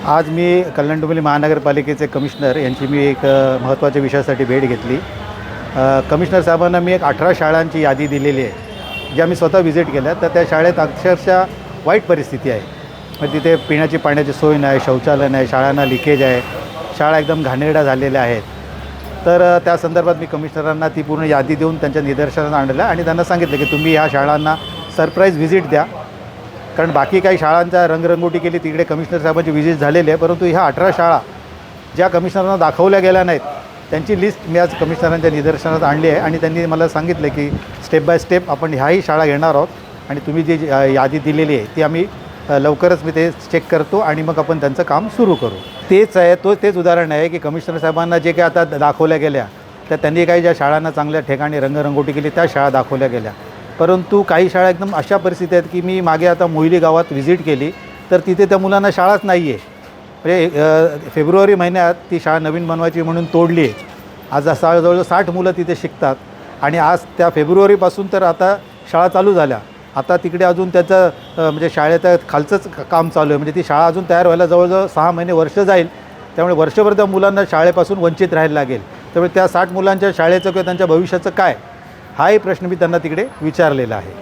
आज मी कल्याण डोंबिवली महानगरपालिकेचे कमिशनर यांची मी एक महत्त्वाच्या विषयासाठी भेट घेतली। कमिशनर साहेबांना मी एक 18 शाळांची यादी दिलेली आहे, ज्या मी स्वतः व्हिजिट केल्या। तर त्या शाळेत अक्षरशः वाईट परिस्थिती आहे। मग तिथे पिण्याची पाण्याची सोय नाही, शौचालय नाही, शाळांना लिकेज आहे, शाळा एकदम घाणेरड्या झालेल्या आहेत। तर त्या संदर्भात मी कमिशनरांना ती पूर्ण यादी देऊन त्यांच्या निदर्शनास आणलं आणि त्यांना सांगितलं की तुम्ही ह्या शाळांना सरप्राईज व्हिजिट द्या, कारण बाकी काही शाळांचा रंगरंगोटी केली, तिकडे कमिशनर साहेबांची व्हिजिट झालेली आहे, परंतु ह्या 18 शाळा ज्या कमिशनरांना दाखवल्या गेल्या नाहीत त्यांची लिस्ट मी आज कमिशनरांच्या निदर्शनास आणली आहे। आणि त्यांनी मला सांगितलं की स्टेप बाय स्टेप आपण ह्याही शाळा घेणार आहोत आणि तुम्ही जी यादी दिलेली आहे ती आम्ही लवकरच मी ते चेक करतो आणि मग आपण त्यांचं काम सुरू करू। तेच आहे, तेच उदाहरण आहे की कमिशनर साहेबांना जे काही आता दाखवल्या गेल्या, तर त्यांनी काही ज्या शाळांना चांगल्या ठिकाणी रंगरंगोटी केली त्या शाळा दाखवल्या गेल्या, परंतु काही शाळा एकदम अशा परिस्थिती आहेत की मी मागे आता मोहिली गावात व्हिजिट केली तर तिथे त्या मुलांना शाळाच नाही आहे। म्हणजे फेब्रुवारी महिन्यात ती शाळा नवीन बनवायची म्हणून तोडली आहे। आज जवळजवळ 60 मुलं तिथे शिकतात आणि आज त्या फेब्रुवारीपासून तर आता शाळा चालू झाल्या। आता तिकडे अजून त्याचं म्हणजे शाळेचं खालचंच काम चालू आहे, म्हणजे ती शाळा अजून तयार व्हायला जवळजवळ 6 महिने वर्ष जाईल। त्यामुळे वर्षभर त्या मुलांना शाळेपासून वंचित राहायला लागेल। त्यामुळे त्या 60 मुलांच्या शाळेचं किंवा त्यांच्या भविष्याचं काय, हाही प्रश्न मी त्यांना तिकडे विचारलेला आहे।